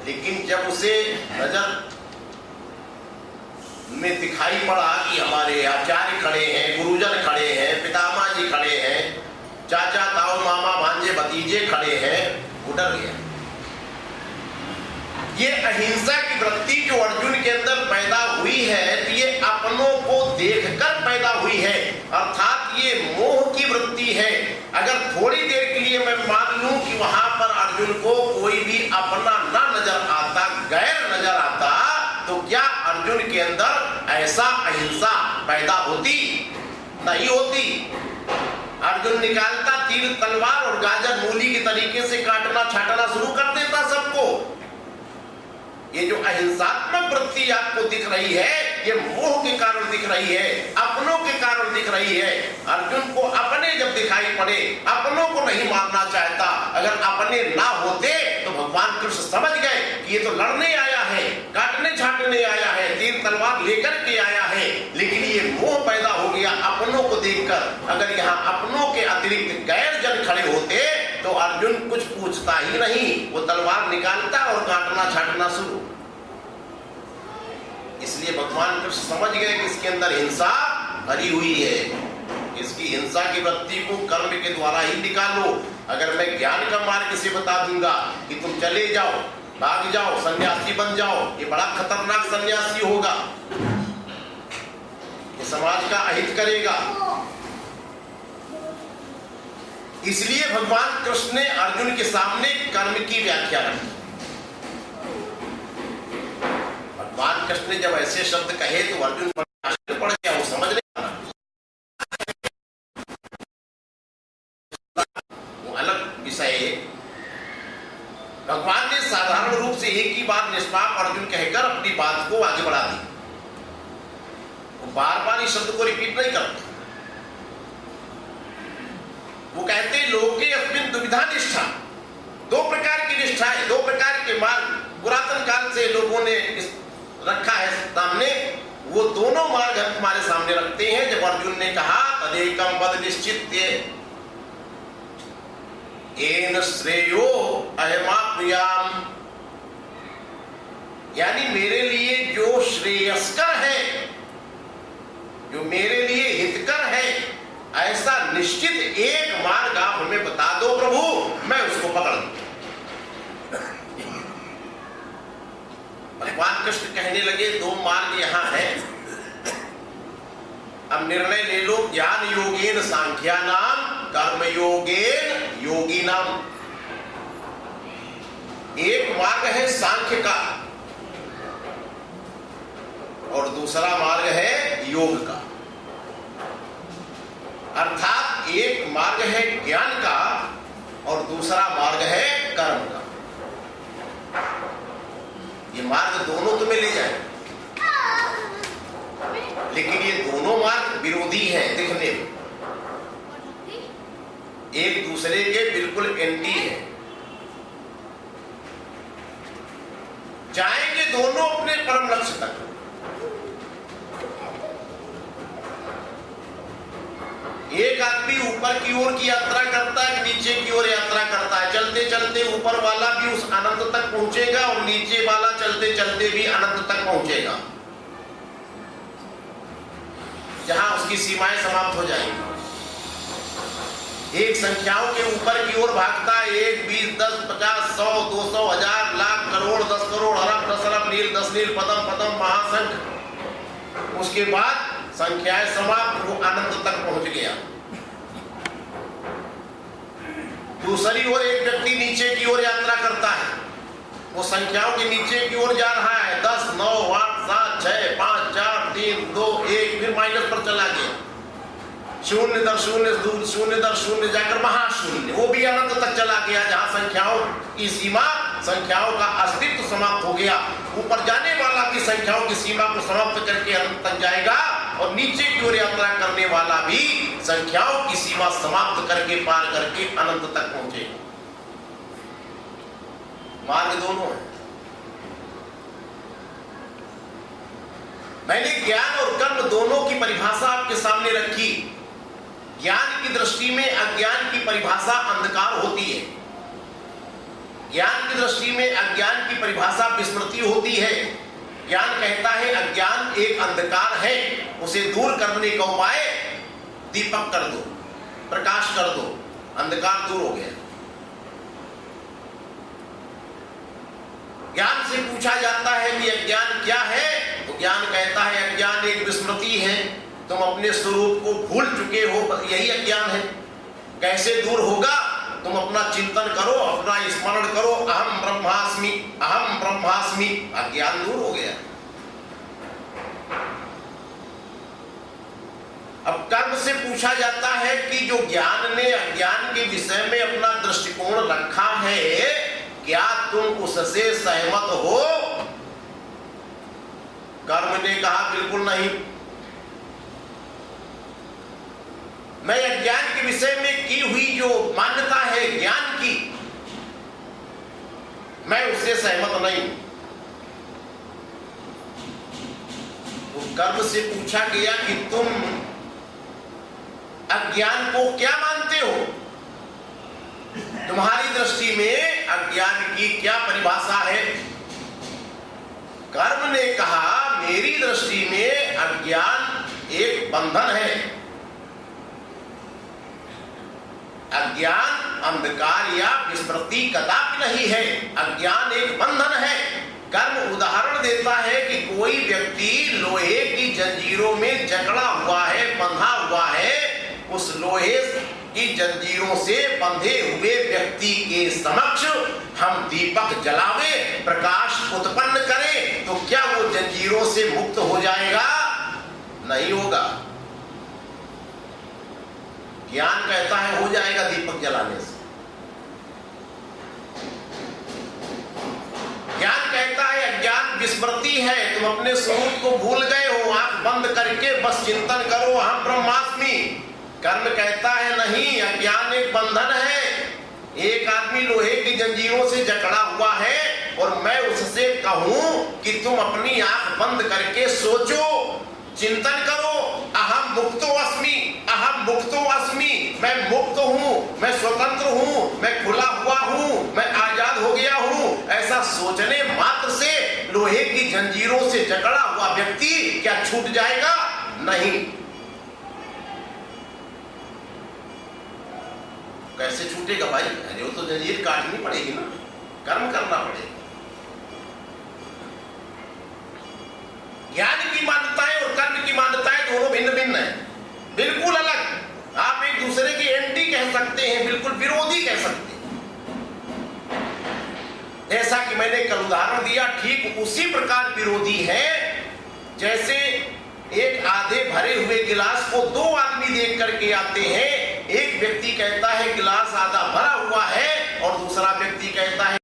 लेकिन जब उसे नजर में दिखाई पड़ा कि हमारे आचार्य खड़े हैं, गुरुजन खड़े हैं, पितामह जी खड़े हैं, चाचा ताऊ मामा भांजे भतीजे खड़े हैं, वो डर गया। ये अहिंसा की वृत्ति जो अर्जुन के अंदर पैदा हुई है, तो ये अपनों को देखकर पैदा हुई है, अर्थात ये मोह की वृत्ति है। अगर थोड़ी देर के लिए मैं मान लूं कि वहां पर अर्जुन को कोई भी अपना ना नजर आता, गैर नजर आता, तो क्या अर्जुन के अंदर ऐसा अहिंसा पैदा होती? नहीं होती। अर्जुन निकालता तीर तलवार और गाजर मूली के तरीके से काटना छाटना शुरू कर देता सबको। ये जो अहिंसात्मक वृत्ति आपको दिख रही है, ये मोह के कारण दिख रही है, अपनों के कारण दिख रही है। अर्जुन को अपने जब दिखाई पड़े, अपनों को नहीं मारना चाहता। अगर अपने ना होते तो भगवान कृष्ण समझ गए कि ये तो लड़ने आया है, काटने छाटने आया है, तीर तलवार लेकर के आया है, लेकिन ये मोह पैदा हो गया अपनों को देखकर। अगर यहाँ अपनों के अतिरिक्त गैर जन खड़े होते तो अर्जुन कुछ पूछता ही नहीं, वो तलवार निकालता और काटना छाटना शुरू। इसलिए भगवान कृष्ण समझ गए कि इसके अंदर हिंसा भरी हुई है। इसकी हिंसा की वृत्ति को कर्म के द्वारा ही निकालो। अगर मैं ज्ञान का मार्ग से बता दूंगा कि तुम चले जाओ, भाग जाओ, सन्यासी बन जाओ, ये बड़ा खतरनाक सन्यासी होगा, ये समाज का अहित करेगा। इसलिए भगवान कृष्ण ने अर्जुन के सामने कर्म की व्याख्या रखी। भगवान कृष्ण ने जब ऐसे शब्द कहे तो अर्जुन पर आश्चर्य पड़ गया, वो समझ नहीं पाया। वो अलग विषय है। भगवान ने साधारण रूप से एक ही बार निष्पाप अर्जुन कहकर अपनी बात को आगे बढ़ा दी। वो बार बार इस शब्द को रिपीट नहीं करते। वो कहते लोके अस्मिन् दुविधा निष्ठा, दो प्रकार की निष्ठा है, दो प्रकार के मार्ग पुरातन काल से लोगों ने रखा है सामने। वो दोनों मार्ग हम तुम्हारे सामने रखते हैं। जब अर्जुन ने कहा तदेकं वद निश्चित्य येन श्रेयो अहमाप्नुयाम, यानी मेरे लिए जो श्रेयस्कर है, जो मेरे लिए हितकर है, ऐसा निश्चित एक मार्ग आप हमें बता दो प्रभु, मैं उसको पकड़ लूं। भगवान कृष्ण कहने लगे दो मार्ग यहां है, अब निर्णय ले लो। ज्ञान योगेन सांख्यानाम, कर्म योगेन योगिनाम। एक मार्ग है सांख्य का और दूसरा मार्ग है योग का। अर्थात एक मार्ग है ज्ञान का और दूसरा मार्ग है कर्म का। ये मार्ग दोनों तुम्हें ले जाए, लेकिन ये दोनों मार्ग विरोधी हैं दिखने में, एक दूसरे के बिल्कुल एंटी है। जाएंगे दोनों अपने परम लक्ष्य तक। एक आदमी ऊपर की ओर की यात्रा करता है, नीचे की ओर यात्रा करता है। चलते चलते ऊपर वाला भी उस अनंत तक पहुंचेगा और नीचे वाला चलते चलते भी अनंत तक पहुंचेगा, जहां उसकी सीमाएं समाप्त हो जाएंगी। एक संख्याओं के ऊपर की ओर भागता है, 1, 20, 10, 50, 100, 200, 1000, लाख, करोड़, 10 करोड़, अरब, 10 अरब, नील, 10 नील, पदम, पदम, महाशंख। उसके बाद संख्याएं समाप्त, वो अनंत तक पहुंच गया। दूसरी ओर एक व्यक्ति नीचे की ओर यात्रा करता है, वो संख्याओं के नीचे की ओर जा रहा है, 10, 9, 8, 7, 6, 5, 4, 3, 2, 1, फिर माइनस पर चला गया। शून्य दर शून्य, शून्य दर शून्य जाकर महाशून्य, वो भी अनंत तक चला गया, जहां संख्याओं की सीमा, संख्याओं का अस्तित्व समाप्त हो गया। ऊपर जाने वाला की संख्याओं की सीमा को समाप्त करके अनंत तक जाएगा और नीचे की ओर यात्रा करने वाला भी संख्याओं की सीमा समाप्त करके पार करके अनंत तक पहुंचेगा। मार्ग दोनों है। मैंने ज्ञान और कर्म दोनों की परिभाषा आपके सामने रखी। ज्ञान की दृष्टि में अज्ञान की परिभाषा अंधकार होती है। ज्ञान की दृष्टि में अज्ञान की परिभाषा विस्मृति होती है। ज्ञान कहता है अज्ञान एक अंधकार है, उसे दूर करने का उपाय दीपक कर दो, प्रकाश कर दो, अंधकार दूर हो गया। ज्ञान से पूछा जाता है कि अज्ञान क्या है, तो ज्ञान कहता है अज्ञान एक विस्मृति है, तुम अपने स्वरूप को भूल चुके हो, यही अज्ञान है। कैसे दूर होगा? तुम अपना चिंतन करो, अपना स्मरण करो, अहम ब्रह्मास्मि, अहम ब्रह्मास्मि, अज्ञान दूर हो गया। अब कर्म से पूछा जाता है कि जो ज्ञान ने अज्ञान के विषय में अपना दृष्टिकोण रखा है, क्या तुम उससे सहमत हो? कर्म ने कहा बिल्कुल नहीं, मैं अज्ञान के विषय में की हुई जो मान्यता है ज्ञान की, मैं उससे सहमत नहीं। तो कर्म से पूछा गया कि तुम अज्ञान को क्या मानते हो? तुम्हारी दृष्टि में अज्ञान की क्या परिभाषा है? कर्म ने कहा मेरी दृष्टि में अज्ञान एक बंधन है। अज्ञान अंधकार या विस्मृति कदापि नहीं है, अज्ञान एक बंधन है। कर्म उदाहरण देता है कि कोई व्यक्ति लोहे की जंजीरों में जकड़ा हुआ है, बंधा हुआ है, उस लोहे की जंजीरों से बंधे हुए व्यक्ति के समक्ष हम दीपक जलावे, प्रकाश उत्पन्न करें, तो क्या वो जंजीरों से मुक्त हो जाएगा? नहीं होगा। ज्ञान कहता है हो जाएगा दीपक जलाने से। ज्ञान कहता है अज्ञान विस्मृति है, तुम अपने स्वरूप को भूल गए हो, आंख बंद करके बस चिंतन करो अहम ब्रह्मास्मि। कर्म कहता है नहीं, अज्ञान एक बंधन है। एक आदमी लोहे की जंजीरों से जकड़ा हुआ है और मैं उससे कहूं कि तुम अपनी आंख बंद करके सोचो, चिंतन करो, अहम मुक्तो अस्मि, अहम मुक्तो अस्मि, मैं मुक्त हूं, मैं स्वतंत्र हूं, मैं खुला हुआ हूं, मैं आजाद हो गया हूं। ऐसा सोचने मात्र से लोहे की जंजीरों से जकड़ा हुआ व्यक्ति क्या छूट जाएगा? नहीं। कैसे छूटेगा भाई? अरे वो तो जंजीर काटनी पड़ेगी ना, कर्म करना पड़ेगा। ज्ञान की मान्यताएं और कर्म की मान्यताएं दोनों भिन्न भिन्न है, बिल्कुल अलग। आप एक दूसरे के एंटी कह सकते हैं, बिल्कुल विरोधी कह सकते हैं। जैसा कि मैंने कल उदाहरण दिया, ठीक उसी प्रकार विरोधी है जैसे एक आधे भरे हुए गिलास को दो आदमी देख करके आते हैं। एक व्यक्ति कहता है गिलास आधा भरा हुआ है और दूसरा व्यक्ति कहता है